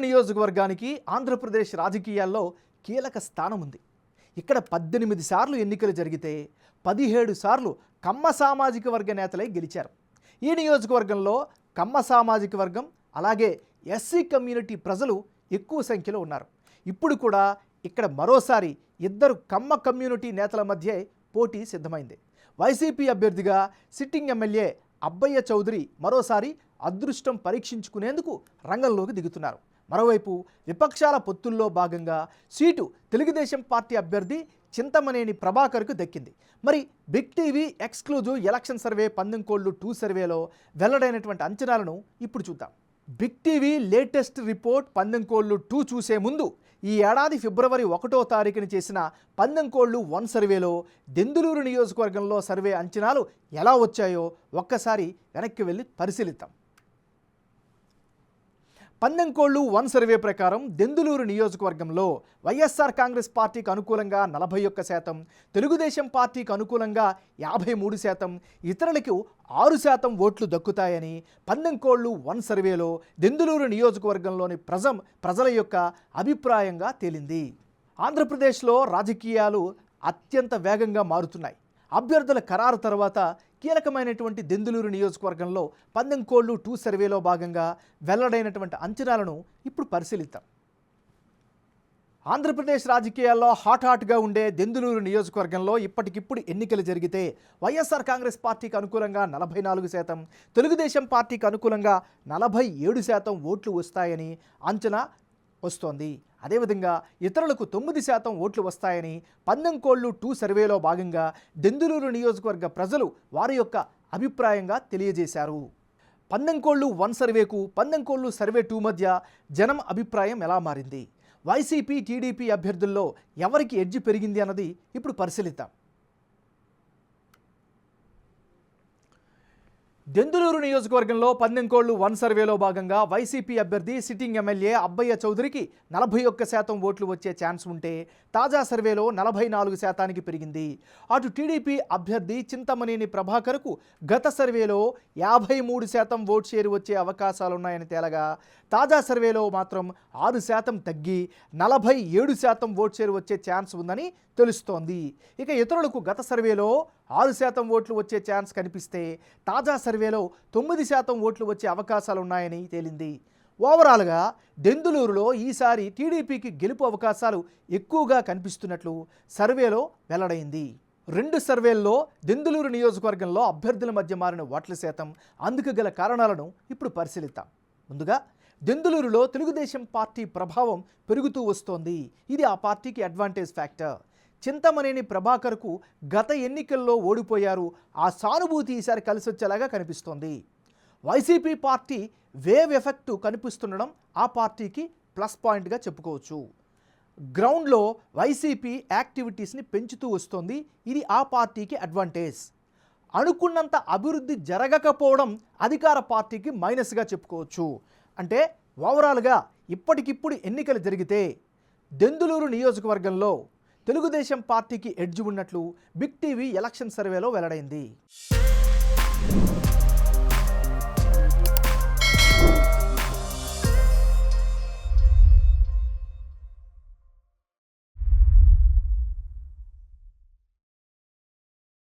నియోజకవర్గానికి ఆంధ్రప్రదేశ్ రాజకీయాల్లో కీలక స్థానం ఉంది. ఇక్కడ 18 సార్లు ఎన్నికలు జరిగితే 17 సార్లు కమ్మ సామాజిక వర్గ నేతలే గెలిచారు. ఈ నియోజకవర్గంలో కమ్మ సామాజిక వర్గం అలాగే ఎస్సీ కమ్యూనిటీ ప్రజలు ఎక్కువ సంఖ్యలో ఉన్నారు. ఇప్పుడు కూడా ఇక్కడ మరోసారి ఇద్దరు కమ్మ కమ్యూనిటీ నేతల మధ్య పోటీ సిద్ధమైంది. వైసీపీ అభ్యర్థిగా సిట్టింగ్ ఎమ్మెల్యే అబ్బయ్య చౌదరి మరోసారి అదృష్టం పరీక్షించుకునేందుకు రంగంలోకి దిగుతున్నారు. మరోవైపు విపక్షాల పొత్తుల్లో భాగంగా సీటు తెలుగుదేశం పార్టీ అభ్యర్థి చింతమనేని ప్రభాకర్కు దక్కింది. మరి big TV exclusive election survey పందెంకోళ్ళు 2 సర్వేలో వెల్లడైనటువంటి అంచనాలను ఇప్పుడు చూద్దాం. బిగ్ టీవీ లేటెస్ట్ రిపోర్ట్ పందెంకోళ్ళు 2 చూసే ముందు ఈ ఏడాది ఫిబ్రవరి 1వ తారీఖున చేసిన పందెంకోళ్ళు 1 సర్వేలో దెందులూరు నియోజకవర్గంలో సర్వే అంచనాలు ఎలా వచ్చాయో ఒక్కసారి వెనక్కి వెళ్ళి పరిశీలిద్దాం. పందెంకోళ్ళు 1 సర్వే ప్రకారం దెందులూరు నియోజకవర్గంలో వైఎస్ఆర్ కాంగ్రెస్ పార్టీకి అనుకూలంగా 41%, తెలుగుదేశం పార్టీకి అనుకూలంగా 53%, ఇతరులకు 6% ఓట్లు దక్కుతాయని పందెంకోళ్ళు 1 సర్వేలో దెందులూరు నియోజకవర్గంలోని ప్రజల యొక్క అభిప్రాయంగా తేలింది. ఆంధ్రప్రదేశ్లో రాజకీయాలు అత్యంత వేగంగా మారుతున్నాయి. అభ్యర్థుల ఖరారు తర్వాత కీలకమైనటువంటి దెందులూరు నియోజకవర్గంలో పందెంకోళ్ళు 2 సర్వేలో భాగంగా వెల్లడైనటువంటి అంచనాలను ఇప్పుడు పరిశీలిద్దాం. ఆంధ్రప్రదేశ్ రాజకీయాల్లో హాట్గా ఉండే దెందులూరు నియోజకవర్గంలో ఇప్పటికిప్పుడు ఎన్నికలు జరిగితే వైఎస్ఆర్ కాంగ్రెస్ పార్టీకి అనుకూలంగా 44%, తెలుగుదేశం పార్టీకి అనుకూలంగా 47% ఓట్లు వస్తాయని అంచనా వస్తోంది. అదేవిధంగా ఇతరులకు 9% ఓట్లు వస్తాయని పందెంకోళ్ళు 2 సర్వేలో భాగంగా దెందులూరు నియోజకవర్గ ప్రజలు వారి యొక్క అభిప్రాయంగా తెలియజేశారు. పందెంకోళ్ళు 1 సర్వేకు పందెంకోళ్ళు సర్వే 2 మధ్య జనం అభిప్రాయం ఎలా మారింది, వైసీపీ టీడీపీ అభ్యర్థుల్లో ఎవరికి ఎడ్జ్ పెరిగింది అన్నది ఇప్పుడు పరిశీలిద్దాం. దెందులూరు నియోజకవర్గంలో పందెంకోళ్ళు 1 సర్వేలో భాగంగా వైసీపీ అభ్యర్థి సిట్టింగ్ ఎమ్మెల్యే అబ్బయ్య చౌదరికి 41% ఓట్లు వచ్చే ఛాన్స్ ఉంటే తాజా సర్వేలో 44%కి పెరిగింది. అటు టీడీపీ అభ్యర్థి చింతమనేని ప్రభాకర్కు గత సర్వేలో 53% ఓట్ షేర్ వచ్చే అవకాశాలున్నాయని తేలగా తాజా సర్వేలో మాత్రం 6% తగ్గి 47% ఓట్ షేర్ వచ్చే ఛాన్స్ ఉందని తెలుస్తోంది. ఇక ఇతరులకు గత సర్వేలో 6% ఓట్లు వచ్చే ఛాన్స్ కనిపిస్తే తాజా సర్వేలో 9% ఓట్లు వచ్చే అవకాశాలున్నాయని తేలింది. ఓవరాల్గా దెందులూరులో ఈసారి టీడీపీకి గెలుపు అవకాశాలు ఎక్కువగా కనిపిస్తున్నట్లు సర్వేలో వెల్లడైంది. 2 సర్వేల్లో దెందులూరు నియోజకవర్గంలో అభ్యర్థుల మధ్య మారిన ఓట్ల శాతం, అందుకు గల కారణాలను ఇప్పుడు పరిశీలిద్దాం. ముందుగా దెందులూరులో తెలుగుదేశం పార్టీ ప్రభావం పెరుగుతూ వస్తోంది. ఇది ఆ పార్టీకి అడ్వాంటేజ్ ఫ్యాక్టర్. చింతమనేని ప్రభాకర్కు గత ఎన్నికల్లో ఓడిపోయారు. ఆ సానుభూతి ఈసారి కలిసొచ్చేలాగా కనిపిస్తోంది. వైసీపీ పార్టీ వేవ్ ఎఫెక్ట్ కనిపిస్తుండడం ఆ పార్టీకి ప్లస్ పాయింట్గా చెప్పుకోవచ్చు. గ్రౌండ్లో వైసీపీ యాక్టివిటీస్ని పెంచుతూ వస్తోంది. ఇది ఆ పార్టీకి అడ్వాంటేజ్. అనుకున్నంత అభివృద్ధి జరగకపోవడం అధికార పార్టీకి మైనస్గా చెప్పుకోవచ్చు. అంటే ఓవరాల్గా ఇప్పటికిప్పుడు ఎన్నికలు జరిగితే దెందులూరు నియోజకవర్గంలో తెలుగుదేశం పార్టీకి ఎడ్జ్ ఉన్నట్లు బిగ్ టీవీ ఎలక్షన్ సర్వేలో వెల్లడైంది.